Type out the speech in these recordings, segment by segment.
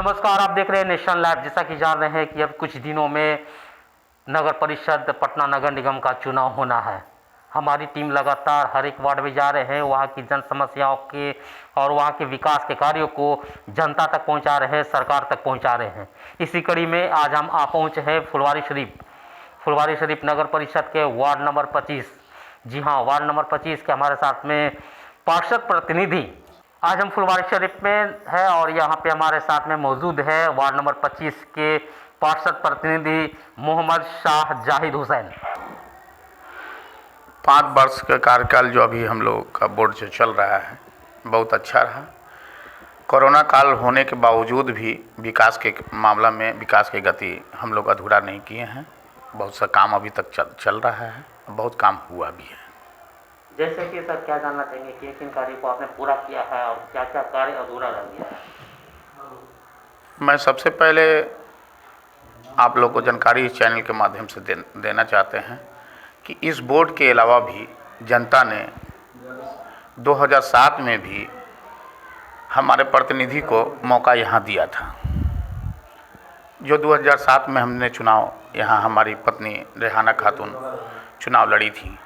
नमस्कार, आप देख रहे हैं नेशन लाइव। जैसा कि जान रहे हैं कि अब कुछ दिनों में नगर परिषद पटना नगर निगम का चुनाव होना है। हमारी टीम लगातार हर एक वार्ड में जा रहे हैं, वहाँ की जन समस्याओं के और वहाँ के विकास के कार्यों को जनता तक पहुँचा रहे हैं, सरकार तक पहुँचा रहे हैं। इसी कड़ी में आज हम पहुँचे हैं फुलवारी शरीफ नगर परिषद के वार्ड नंबर 25। जी हाँ, वार्ड नंबर 25 के हमारे साथ में पार्षद प्रतिनिधि आज हम फुलवारी शरीफ में है और यहाँ पे हमारे साथ में मौजूद है वार्ड नंबर 25 के पार्षद प्रतिनिधि मोहम्मद शाह जाहिद हुसैन। 5 वर्ष का कार्यकाल जो अभी हम लोग का बोर्ड जो चल रहा है बहुत अच्छा रहा। कोरोना काल होने के बावजूद भी विकास के मामला में विकास की गति हम लोग अधूरा नहीं किए हैं। बहुत सा काम अभी तक चल रहा है, बहुत काम हुआ भी है। जैसे कि सर क्या जानना चाहेंगे कि किन कार्य को आपने पूरा किया है और क्या क्या कार्य अधूरा रह गया है? मैं सबसे पहले आप लोग को जानकारी इस चैनल के माध्यम से देना चाहते हैं कि इस बोर्ड के अलावा भी जनता ने 2007 में भी हमारे प्रतिनिधि को मौका यहाँ दिया था। जो 2007 में हमने चुनाव यहाँ हमारी पत्नी रेहाना खातून चुनाव लड़ी थी,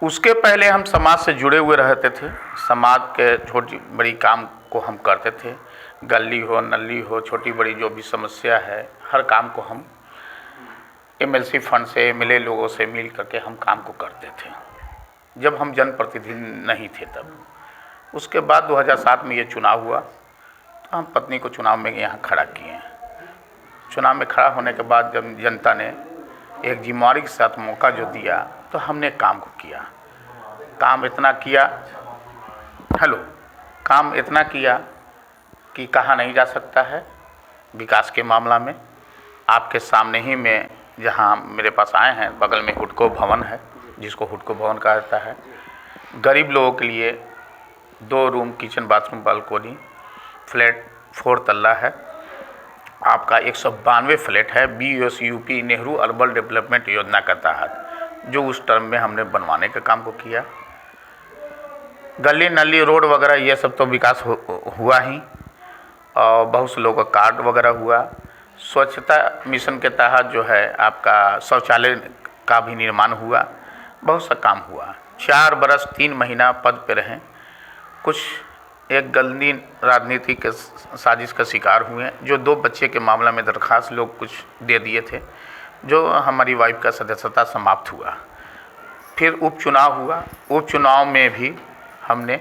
उसके पहले हम समाज से जुड़े हुए रहते थे। समाज के छोटी बड़ी काम को हम करते थे, गली हो नली हो छोटी बड़ी जो भी समस्या है हर काम को हम एमएलसी फंड से मिले लोगों से मिल करके हम काम को करते थे जब हम जनप्रतिनिधि नहीं थे तब। उसके बाद 2007 में ये चुनाव हुआ तो हम पत्नी को चुनाव में यहाँ खड़ा किए। चुनाव में खड़ा होने के बाद जब जनता ने एक जिम्मेदारी के साथ मौका जो दिया तो हमने काम को किया। काम इतना किया कि कहा नहीं जा सकता है। विकास के मामला में आपके सामने ही में जहाँ मेरे पास आए हैं, बगल में हुडको भवन है जिसको हुडको भवन कहा जाता है। गरीब लोगों के लिए 2 room kitchen bathroom balcony flat 4 तल्ला है। आपका 192 फ्लैट है BSUP नेहरू अर्बन डेवलपमेंट योजना के तहत, जो उस टर्म में हमने बनवाने का काम को किया। गली नली रोड वगैरह ये सब तो विकास हुआ ही और बहुत से लोगों का कार्ड वगैरह हुआ। स्वच्छता मिशन के तहत जो है आपका शौचालय का भी निर्माण हुआ। बहुत सा काम हुआ। 4 बरस 3 महीना पद पे रहें। कुछ एक गंदी राजनीति के साजिश का शिकार हुए, जो 2 बच्चे के मामला में दरख्वास्त लोग कुछ दे दिए थे, जो हमारी वाइफ का सदस्यता समाप्त हुआ। फिर उपचुनाव हुआ। उपचुनाव में भी हमने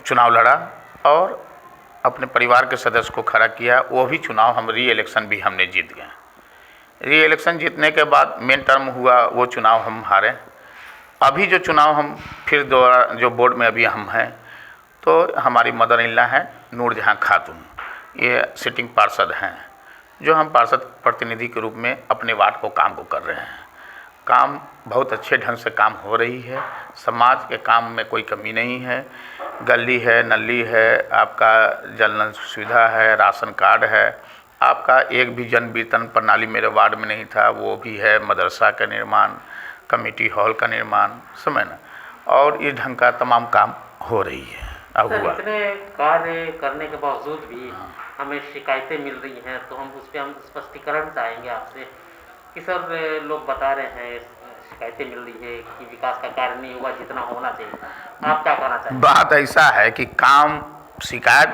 चुनाव लड़ा और अपने परिवार के सदस्य को खड़ा किया। वो भी चुनाव हम री-इलेक्शन भी हमने जीत गए। री-इलेक्शन जीतने के बाद मेन टर्म हुआ, वो चुनाव हम हारे। अभी जो चुनाव हम फिर दोबारा जो बोर्ड में अभी हम हैं तो हमारी मदर इन लॉ हैं नूरजहां खातून, ये सिटिंग पार्षद हैं, जो हम पार्षद प्रतिनिधि के रूप में अपने वार्ड को काम को कर रहे हैं। काम बहुत अच्छे ढंग से काम हो रही है। समाज के काम में कोई कमी नहीं है। गली है नली है, आपका जल नल सुविधा है, राशन कार्ड है, आपका एक भी जन वितरण प्रणाली मेरे वार्ड में नहीं था, वो भी है। मदरसा का निर्माण, कमेटी हॉल का निर्माण समय ना, और इस ढंग का तमाम काम हो रही है। सर, इतने कार्य करने के बावजूद भी हमें शिकायतें मिल रही हैं, तो हम उस पर हम स्पष्टीकरण चाहेंगे आपसे कि सर लोग बता रहे हैं शिकायतें मिल रही है कि विकास का कार्य नहीं हुआ जितना होना चाहिए। आप क्या कहना चाहेंगे? बात ऐसा है कि शिकायत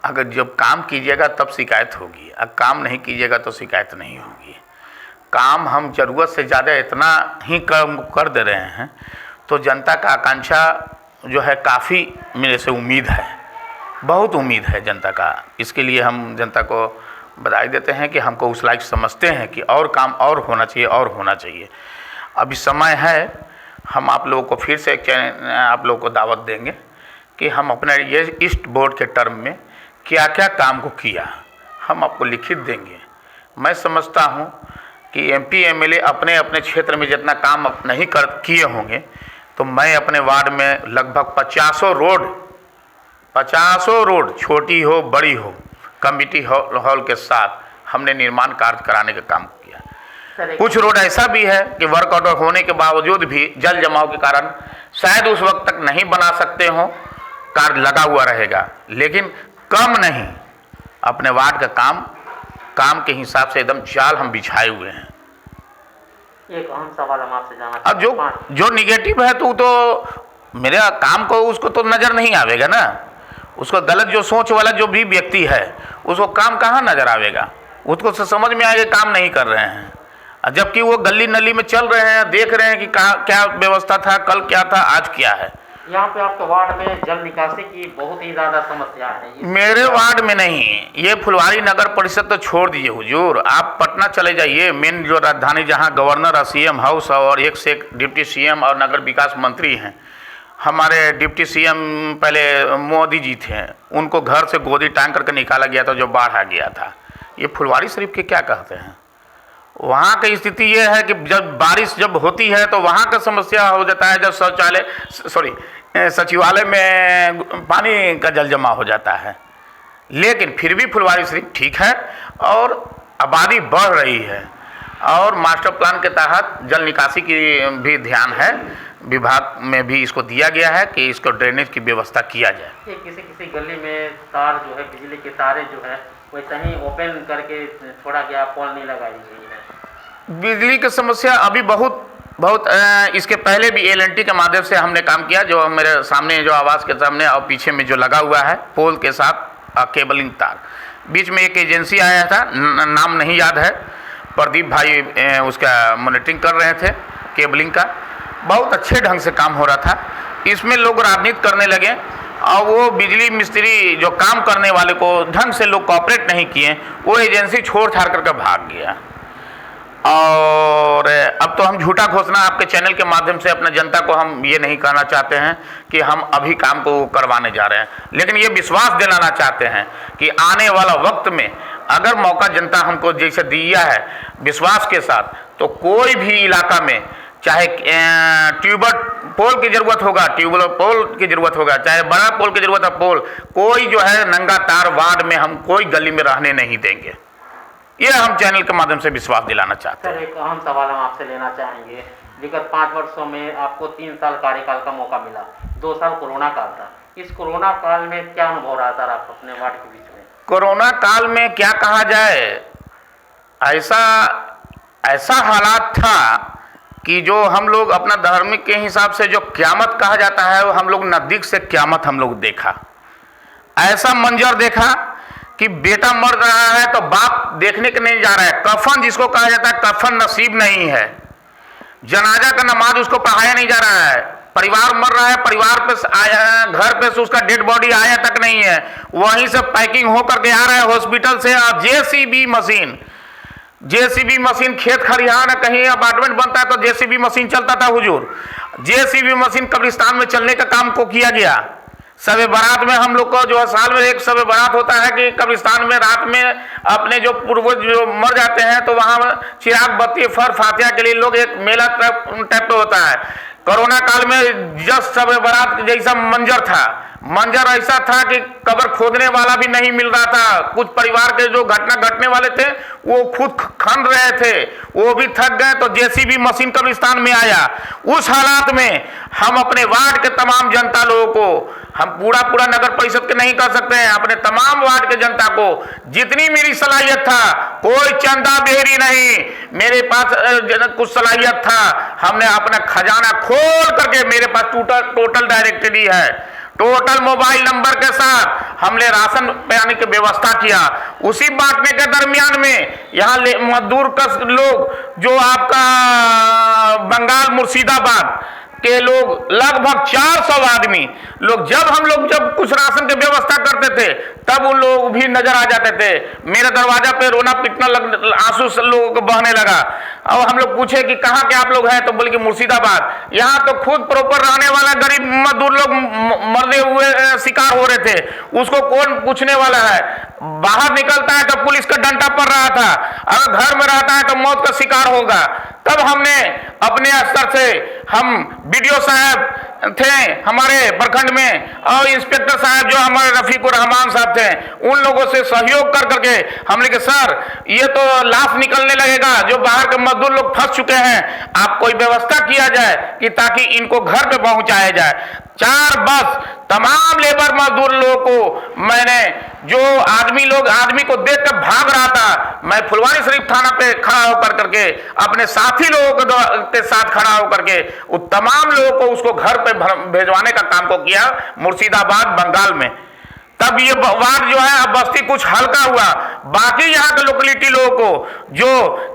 अगर जब काम कीजिएगा तब शिकायत होगी, अगर काम नहीं कीजिएगा तो शिकायत नहीं होगी। काम हम ज़रूरत से ज़्यादा इतना ही कर दे रहे हैं तो जनता का आकांक्षा जो है काफ़ी मेरे से उम्मीद है, बहुत उम्मीद है जनता का। इसके लिए हम जनता को बधाई देते हैं कि हमको उस लायक समझते हैं कि और काम और होना चाहिए। अभी समय है, हम आप लोगों को फिर से एक चैनल आप लोगों को दावत देंगे कि हम अपने ये ईस्ट बोर्ड के टर्म में क्या क्या काम को किया हम आपको लिखित देंगे। मैं समझता हूँ कि MP MLA अपने अपने क्षेत्र में जितना काम नहीं किए होंगे, तो मैं अपने वार्ड में लगभग 50 रोड छोटी हो बड़ी हो कमेटी हॉल के साथ हमने निर्माण कार्य कराने का काम किया। कुछ रोड ऐसा भी है कि वर्क ऑर्डर होने के बावजूद भी जल जमाव के कारण शायद उस वक्त तक नहीं बना सकते हो, कार्य लगा हुआ रहेगा, लेकिन कम नहीं, अपने वार्ड का काम के हिसाब से एकदम जाल हम बिछाए हुए हैं। एक अहम सवाल हम आपसे जानना अब जो निगेटिव है तो मेरे काम को उसको तो नज़र नहीं आवेगा ना, उसको गलत जो सोच वाला जो भी व्यक्ति है उसको काम कहाँ नज़र आवेगा, उसको समझ में आएगा काम नहीं कर रहे हैं, जबकि वो गली नली में चल रहे हैं, देख रहे हैं कि क्या व्यवस्था था, कल क्या था, आज क्या है। यहाँ पे आपके वार्ड में जल निकासी की बहुत ही ज़्यादा समस्या है। मेरे वार्ड में नहीं, ये फुलवारी नगर परिषद तो छोड़ दीजिए हुजूर, आप पटना चले जाइए, मेन जो राजधानी जहाँ गवर्नर और सीएम हाउस और एक से एक डिप्टी सीएम और नगर विकास मंत्री हैं। हमारे डिप्टी सीएम पहले मोदी जी थे, उनको घर से गोदी टांग करके निकाला गया था जो बाढ़ आ गया था। ये फुलवारी शरीफ के क्या कहते हैं? वहाँ की स्थिति ये है कि जब बारिश जब होती है तो वहाँ का समस्या हो जाता है, जब सचिवालय में पानी का जल जमा हो जाता है। लेकिन फिर भी फुलवारी शरीफ ठीक है और आबादी बढ़ रही है और मास्टर प्लान के तहत जल निकासी की भी ध्यान है, विभाग में भी इसको दिया गया है कि इसको ड्रेनेज की व्यवस्था किया जाए। ये किसी गली में तार जो है, बिजली के तारे जो है वैसे ही ओपन करके छोड़ा गया, पोल नहीं लगाई गई है। बिजली की समस्या अभी बहुत इसके पहले भी LNT के माध्यम से हमने काम किया, जो मेरे सामने जो आवास के सामने और पीछे में जो लगा हुआ है पोल के साथ केबलिंग तार। बीच में एक एजेंसी आया था, नाम नहीं याद है, प्रदीप भाई उसका मॉनिटरिंग कर रहे थे केबलिंग का, बहुत अच्छे ढंग से काम हो रहा था। इसमें लोग राजनीति करने लगे और वो बिजली मिस्त्री जो काम करने वाले को ढंग से लोग कोऑपरेट नहीं किए, वो एजेंसी छोड़ छाड़ करके भाग गया। और अब तो हम झूठा घोषणा आपके चैनल के माध्यम से अपने जनता को हम ये नहीं कहना चाहते हैं कि हम अभी काम को करवाने जा रहे हैं, लेकिन ये विश्वास दिलाना चाहते हैं कि आने वाला वक्त में अगर मौका जनता हमको जैसे दिया है विश्वास के साथ, तो कोई भी इलाका में चाहे ट्यूबल पोल की ज़रूरत होगा, ट्यूबल पोल की ज़रूरत होगा, चाहे बड़ा पोल की ज़रूरत है पोल, कोई जो है नंगा तार वार्ड में हम कोई गली में रहने नहीं देंगे। ये हम चैनल के माध्यम से विश्वास दिलाना चाहते हैं। सर, एक अहम सवाल हम आपसे लेना चाहेंगे। विगत 5 वर्षों में आपको 3 साल कार्यकाल का मौका मिला, 2 साल कोरोना काल था। इस कोरोना काल में क्या अनुभव रहा सर आप अपने वार्ड के बीच में? कोरोना काल में क्या कहा जाए, ऐसा हालात था कि जो हम लोग अपना धार्मिक के हिसाब से जो क़यामत कहा जाता है, वो हम लोग नज़दीक से क़यामत हम लोग देखा। ऐसा मंजर देखा कि बेटा मर रहा है तो बाप देखने के नहीं जा रहा है, कफन जिसको कहा जाता है कफन नसीब नहीं है, जनाजा का नमाज उसको पढ़ाया नहीं जा रहा है, परिवार मर रहा है, परिवार पे आया, घर पे से उसका डेड बॉडी आया तक नहीं है, वहीं से पैकिंग होकर के आ रहा है हॉस्पिटल से। और जेसीबी मशीन खेत खलिहान कहीं अपार्टमेंट बनता है तो जेसीबी मशीन चलता था हुजूर, जेसीबी मशीन कब्रिस्तान में चलने का काम को किया गया। शब बारात में हम लोग को जो है साल में एक शब बारात होता है कि कब्रिस्तान में रात में अपने जो पूर्वज जो मर जाते हैं तो वहाँ चिराग बत्ती फर फातिहा के लिए लोग एक मेला टाइप का होता है। कोरोना काल में जस्ट शब बारात जैसा मंजर ऐसा था कि कब्र खोदने वाला भी नहीं मिल रहा था। कुछ परिवार के जो घटना घटने वाले थे वो खुद खन रहे थे, वो भी थक गए तो जेसीबी मशीन कब्रिस्तान में आया। उस हालात में हम अपने वार्ड के तमाम जनता लोगों को, हम पूरा नगर परिषद के नहीं कर सकते हैं, अपने तमाम वार्ड के जनता को जितनी मेरी सलाहियत था, कोई चंदा बेहरी नहीं, मेरे पास कुछ सलाहियत था, हमने अपना खजाना खोल करके, मेरे पास टोटल डायरेक्टरी है, टोटल मोबाइल नंबर के साथ हमने राशन पाने की व्यवस्था किया। उसी बांटने के दरमियान में यहाँ मजदूर कस लोग जो आपका बंगाल मुर्शिदाबाद के लोग लगभग 400 आदमी लोग, जब कुछ राशन की व्यवस्था करते थे तब उन लोग भी नजर आ जाते थे। मेरे दरवाजा पे रोना पीटना आंसू से लोगों को बहने लगा। और हम लोग पूछे कि कहाँ के आप लोग हैं, तो बोले कि मुर्शिदाबाद। यहाँ तो खुद प्रॉपर रहने वाला गरीब मजदूर लोग मरने हुए शिकार हो रहे थे, उसको कौन पूछने वाला है। बाहर निकलता है तो पुलिस का डंडा पड़ रहा था, अगर घर में रहता है तो मौत का शिकार होगा। तब हमने अपने स्तर से, हम BDO साहब थे हमारे प्रखंड में और इंस्पेक्टर साहब जो हमारे रफीकुर रहमान साहब थे, उन लोगों से सहयोग कर करके हमने कहा सर ये तो लाश निकलने लगेगा, जो बाहर के मजदूर लोग फंस चुके हैं, आप कोई व्यवस्था किया जाए कि ताकि इनको घर पे पहुंचाया जाए। 4 बस तमाम लेबर मजदूर लोगों को मैंने, जो आदमी को देखकर भाग रहा था, मैं फुलवारी शरीफ थाना पे खड़ा होकर करके अपने साथी लोगों के साथ खड़ा होकर के उन तमाम लोगों को उसको घर पे भेजवाने का काम को किया, मुर्शिदाबाद बंगाल में। तब ये वार्ड जो है, अब बस्ती कुछ हल्का हुआ। बाकी यहाँ के लोकेलिटी लोगों को जो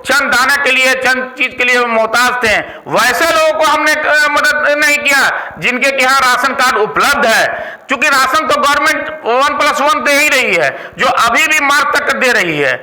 चंद दाना के लिए, चंद चीज के लिए मोहताज थे, वैसे लोगों को हमने मदद नहीं किया जिनके के यहाँ राशन कार्ड उपलब्ध है। क्योंकि राशन तो गवर्नमेंट 1+1 दे ही रही है, जो अभी भी मार्च तक दे रही है।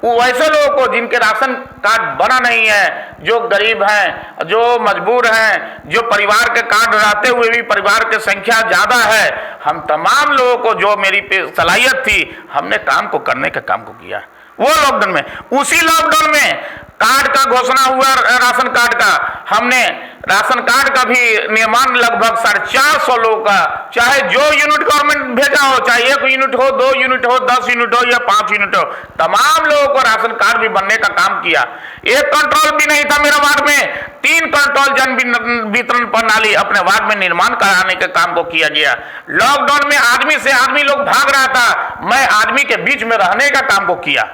वैसे लोगों को जिनके राशन कार्ड बना नहीं है, जो गरीब हैं, जो मजबूर हैं, जो परिवार के कार्ड रहते हुए भी परिवार की संख्या ज्यादा है, हम तमाम लोगों को जो मेरी पे सलाहियत थी, हमने काम को करने का काम को किया। वो लॉकडाउन में, उसी लॉकडाउन में कार्ड का घोषणा हुआ, राशन कार्ड का, हमने राशन कार्ड का भी निर्माण लगभग 450 लोगों का, चाहे जो यूनिट गवर्नमेंट भेजा हो, चाहे 1 यूनिट हो, 2 यूनिट हो, 10 यूनिट हो या 5 यूनिट हो, तमाम लोगों को राशन कार्ड भी बनने का काम किया। एक कंट्रोल भी नहीं था मेरे वार्ड में, 3 कंट्रोल जन वितरण प्रणाली अपने वार्ड में निर्माण कराने के काम को किया गया। लॉकडाउन में आदमी से आदमी लोग भाग रहा था, मैं आदमी के बीच में रहने का काम को किया।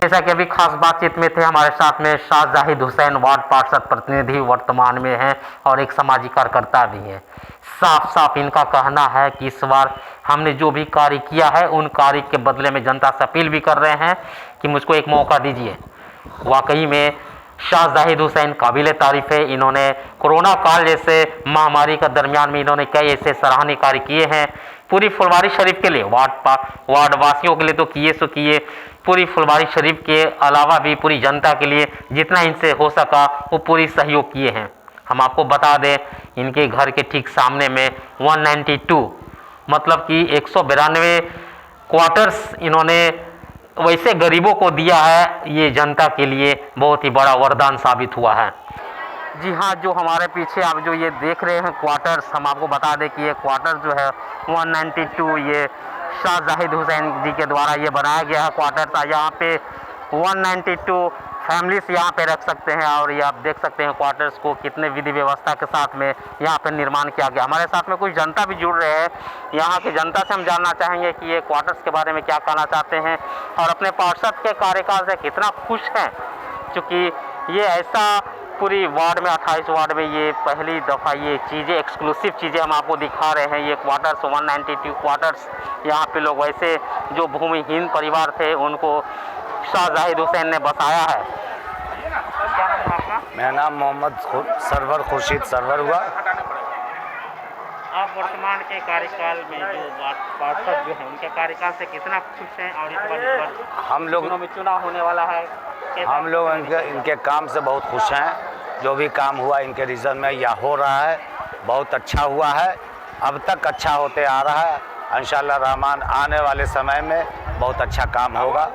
जैसा कि अभी खास बातचीत में थे हमारे साथ में शाह जाहिद हुसैन, वार्ड पार्षद प्रतिनिधि वर्तमान में हैं और एक सामाजिक कार्यकर्ता भी हैं। साफ साफ इनका कहना है कि इस बार हमने जो भी कार्य किया है, उन कार्य के बदले में जनता से अपील भी कर रहे हैं कि मुझको एक मौका दीजिए। वाकई में शाह जाहिद हुसैन काबिल तारीफ़ है। इन्होंने कोरोना काल जैसे महामारी के दरमियान में इन्होंने कई ऐसे सराहनीय कार्य किए हैं। पूरी फुलवारी शरीफ के लिए, वार्ड वासियों के लिए तो किए सो किए, पूरी फुलवारी शरीफ के अलावा भी पूरी जनता के लिए जितना इनसे हो सका वो पूरी सहयोग किए हैं। हम आपको बता दें, इनके घर के ठीक सामने में 192 मतलब कि 192 क्वार्टर्स इन्होंने वैसे गरीबों को दिया है। ये जनता के लिए बहुत ही बड़ा वरदान साबित हुआ है। जी हाँ, जो हमारे पीछे आप जो ये देख रहे हैं क्वार्टर्स, हम आपको बता दें कि ये क्वार्टर जो है 192 ये शाह जाहिद हुसैन जी के द्वारा ये बनाया गया है क्वार्टर्स। यहाँ पे 192 फैमिलीज यहाँ पे रख सकते हैं और ये आप देख सकते हैं क्वार्टर्स को कितने विधि व्यवस्था के साथ में यहाँ पे निर्माण किया गया। हमारे साथ में कुछ जनता भी जुड़ रहे हैं। यहाँ की जनता से हम जानना चाहेंगे कि ये क्वार्टर्स के बारे में क्या कहना चाहते हैं और अपने पार्षद के कार्यकाल से कितना खुश हैं, क्योंकि ये ऐसा पूरी वार्ड में 28 वार्ड में ये पहली दफ़ा ये चीज़ें, एक्सक्लूसिव चीज़ें हम आपको दिखा रहे हैं। ये क्वार्टर्स 192 क्वार्टर्स, यहाँ पे लोग वैसे जो भूमिहीन परिवार थे उनको शाह जाहिद हुसैन ने बसाया है। क्या नाम है आपका? मेरा नाम मोहम्मद सरवर खुर्शीद सरवर हुआ। आप वर्तमान के कार्यकाल में जो पार्षद जो है उनके कार्यकाल से कितना खुश हैं और इस बार हम लोग में चुनाव होने वाला है, हम लोग इनके काम से बहुत खुश हैं। जो भी काम हुआ इनके रीजन में या हो रहा है बहुत अच्छा हुआ है, अब तक अच्छा होते आ रहा है। इंशाअल्लाह रहमान आने वाले समय में बहुत अच्छा काम होगा।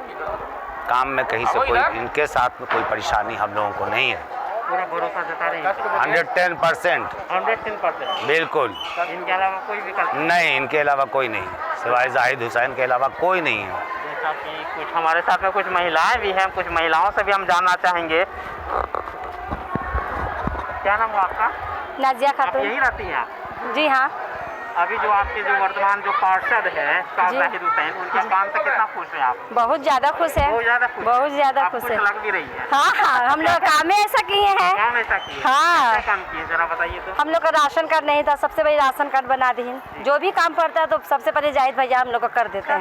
काम में कहीं से कोई इनके साथ में कोई परेशानी हम लोगों को नहीं है। पूरा भरोसा जता रहे हैं 110%। 110% बिल्कुल। इनके अलावा कोई विकल्प नहीं, इनके अलावा कोई नहीं, सिवाय जाहिद हुसैन के अलावा कोई नहीं है। जैसा कि कुछ हमारे साथ में कुछ महिलाएं भी हैं, कुछ महिलाओं से भी हम जानना चाहेंगे। क्या नाम है आपका? नाजिया आप खातून। यही रहती हैं आप? जी हाँ। अभी जो आपके जो वर्तमान जो पार्षद है शाह जाहिद हुसैन, उनके काम से कितना खुश हैं आप? बहुत ज़्यादा खुश है। बहुत ज़्यादा खुश? बहुत ज़्यादा खुश है। लग भी रही है। हाँ हाँ, हम लोग काम ऐसा किए हैं। काम ऐसा किए? हाँ। क्या काम किए जरा बताइए तो। हम लोग का राशन कार्ड नहीं था, सबसे पहले राशन कार्ड बना दी। जो भी काम पड़ता है तो सबसे पहले जाहिद भैया हम लोग को कर देते हैं।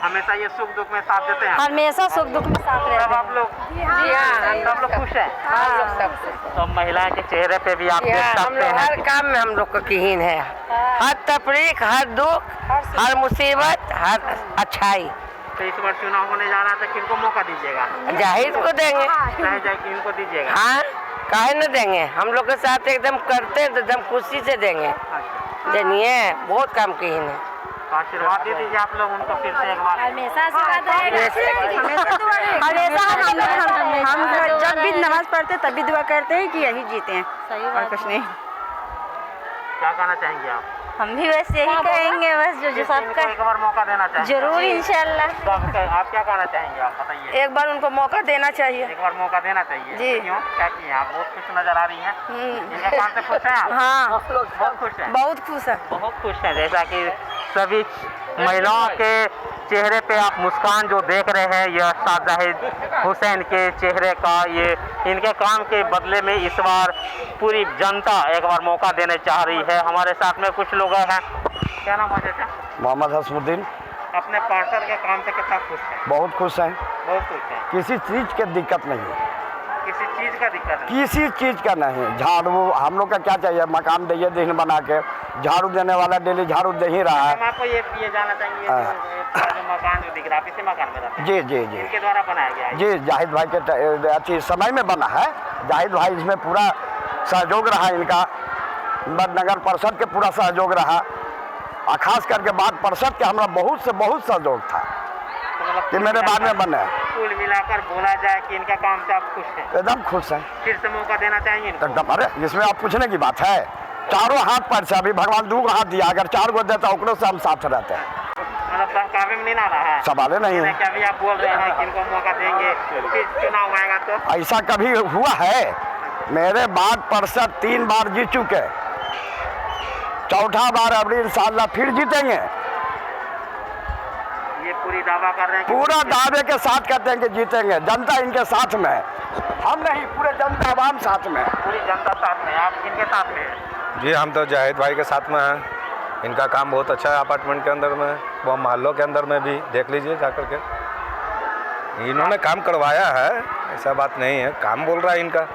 हमेशा ये सुख दुख में साथ देते हैं? हमेशा सुख दुख में साथ रहते हैं। आप लोग? जी हाँ, सब लोग खुश हैं? हम लोग सब। तो महिलाएं के चेहरे पे भी आप देख सकते हैं। हर काम में हम लोग का कीहीन है, हर तफरीक, हर दुख, हर मुसीबत, हर अच्छाई। तो इस बार चुनाव होने जा रहा था, किनको मौका दीजिएगा? जाहिद को देंगे। चाहे जाए कि इनको दीजिएगा? हाँ, काहे न देंगे, हम लोग के साथ एकदम करते हैं तो एकदम खुशी से देंगे। जानिए बहुत काम कीहीन है। तो आशीर्वाद दे दीजिए आप लोग उनको फिर से एक बार। हमेशा आशीर्वाद रहेगा। हमेशा हम जब भी नमाज पढ़ते तब भी दुआ करते हैं कि यही जीते हैं। सही बात। कुछ नहीं। क्या कहना चाहेंगे आप? हम भी बस यही कहेंगे, बस जो इनको सबका एक बार मौका देना चाहिए। जरूर इंशाल्लाह। तो आप क्या कहना चाहेंगे, आप बताइए। एक बार उनको मौका देना चाहिए। एक बार मौका देना चाहिए जी। क्यों, क्या किए आप? बहुत खुश नजर आ रही हैं। इनके काम से खुश हैं आप? हाँ, बहुत खुश हैं। बहुत खुश है। बहुत खुश हैं। जैसा कि सभी महिलाओं के चेहरे पे आप मुस्कान जो देख रहे हैं, यह उस्ताद जाहिद हुसैन के चेहरे का, ये इनके काम के बदले में इस बार पूरी जनता एक बार मौका देने चाह रही है। हमारे साथ में कुछ लोग हैं। क्या नाम है चाचा? मोहम्मद हसमुद्दीन। अपने पार्षद के काम से कितना खुश हैं? बहुत खुश हैं, बहुत खुश हैं। किसी चीज़ की दिक्कत नहीं है, किसी चीज़ का दिक्कत नहीं? किसी चीज़ का नहीं। झाड़ू हम लोग का क्या चाहिए, मकान दिए दिन बना के, झाड़ू देने वाला डेली झाड़ू दे ही रहा है। हम आपको ये जानना चाहेंगे, जो मकान जो दिख रहा है, आप इसी मकान में रहते हैं? जी जी जी इनके द्वारा बनाया गया है? जी, जाहिद भाई के अच्छी समय में बना है। जाहिद भाई इसमें पूरा सहयोग रहा इनका, नगर परिषद के पूरा सहयोग रहा, और खास करके बाद परिषद के हमारा बहुत से बहुत सहयोग था तो मतलब कि मेरे बाद में बने। कुल मिलाकर बोला जाए कि इनका काम से आप खुश हैं? एकदम खुश हैं, फिर से मौका देना चाहेंगे इनको? एकदम। अरे इसमें आप पूछने की बात है, चारों हाथ पर से अभी भगवान 2 हाथ दिया, अगर 4 गो देता ओकरों से हम साथ रहते हैं। मतलब सहकावे में नहीं ना रहा है? सवाल नहीं है। क्या भी आप बोल रहे हैं कि इनको मौका देंगे, फिर चुनाव आएगा तो? ऐसा कभी हुआ है? मेरे बाद परिषद 3 बार जीत चुके, चौथा बार अब इंशाल्लाह फिर जीतेंगे। ये पूरी दावा कर रहे हैं कि पूरा दावे के साथ कहते हैं कि जीतेंगे, जनता इनके साथ में है, हम नहीं, पूरे जनता आवाम साथ में है। पूरी जनता साथ में, आप किनके साथ में हैं? जी, हम तो जाहिद भाई के साथ में हैं। इनका काम बहुत अच्छा है अपार्टमेंट के अंदर में, वो मोहल्लों के अंदर में भी देख लीजिए जा कर के। इन्होंने काम करवाया है, ऐसा बात नहीं है, काम बोल रहा है इनका।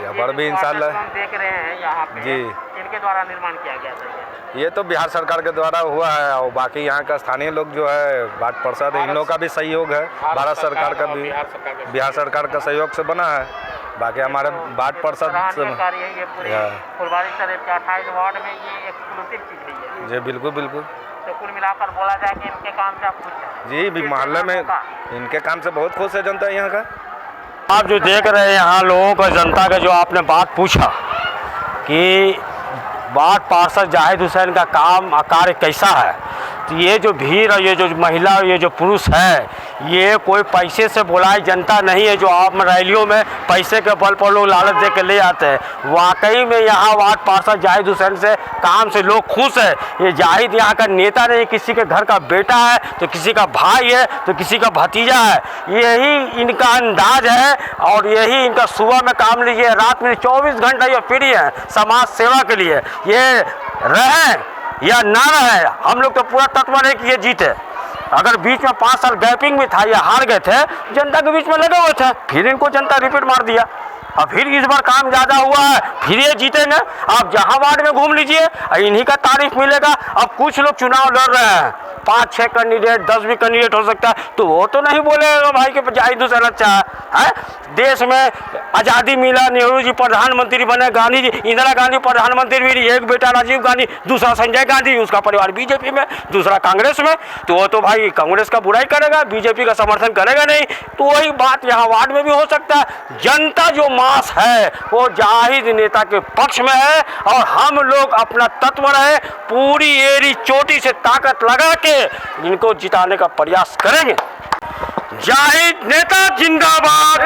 यहाँ पर भी इंशाल्लाह हम देख रहे हैं यहाँ पे, जी, इनके द्वारा निर्माण किया गया था ये तो बिहार सरकार के द्वारा हुआ है, और बाकी यहाँ का स्थानीय लोग जो है वार्ड पार्षद इन लोगों का भी सहयोग है, भारत सरकार का भी, बिहार सरकार का सहयोग से बना है। बाकी हमारे वार्ड पार्षद से ये पूरी फुलवारी शरीफ के 28 वार्ड में ये एक्सक्लूसिव चीज़ है। जी बिल्कुल बिल्कुल। तो कुल मिलाकर बोला जाए कि इनके काम से आप खुश हैं? जी, भी मोहल्ले में इनके काम से बहुत खुश है जनता यहाँ का। आप जो देख रहे हैं यहाँ लोगों का, जनता का, जो आपने बात पूछा कि वार्ड पार्षद जाहिद हुसैन का काम कार्य कैसा है, तो ये जो भीड़ और ये जो महिला और ये जो पुरुष है, ये कोई पैसे से बुलाई जनता नहीं है जो आप रैलियों में पैसे के बल पर लोग लालच दे के ले आते हैं। वाकई में यहाँ वार्ड पार्षद जाहिद हुसैन से काम से लोग खुश है। ये जाहिद यहाँ का नेता नहीं, किसी के घर का बेटा है, तो किसी का भाई है, तो किसी का भतीजा है। यही इनका अंदाज है, और यही इनका सुबह में काम लीजिए, रात में 24 घंटा ये फ्री है समाज सेवा के लिए। ये रहें या ना रहे, हम लोग तो पूरा तत्पर है कि ये जीते। अगर बीच में 5 साल गैपिंग में था, ये हार गए थे, जनता के बीच में लगे हुए थे, फिर इनको जनता रिपीट मार दिया, और फिर इस बार काम ज़्यादा हुआ है, फिर ये जीतेंगे। आप जहाँ वार्ड में घूम लीजिए, इन्हीं का तारीफ मिलेगा। अब कुछ लोग चुनाव लड़ रहे हैं, 5-6 कैंडिडेट, 10 भी कैंडिडेट हो सकता है, तो वो तो नहीं बोलेगा भाई कि जाहिद हुसैन अच्छा है। देश में आज़ादी मिला, नेहरू जी प्रधानमंत्री बने, गांधी जी, इंदिरा गांधी प्रधानमंत्री भी, एक बेटा राजीव गांधी, दूसरा संजय गांधी, उसका परिवार बीजेपी में, दूसरा कांग्रेस में, तो वो तो भाई कांग्रेस का बुराई करेगा, बीजेपी का समर्थन करेगा नहीं। तो वही बात यहाँ वार्ड में भी हो सकता है। जनता जो मास है वो जाहिद नेता के पक्ष में है, और हम लोग अपना तत्पर है, पूरी एड़ी चोटी से ताकत लगा के इनको जिताने का प्रयास करेंगे। जाहिद नेता जिंदाबाद।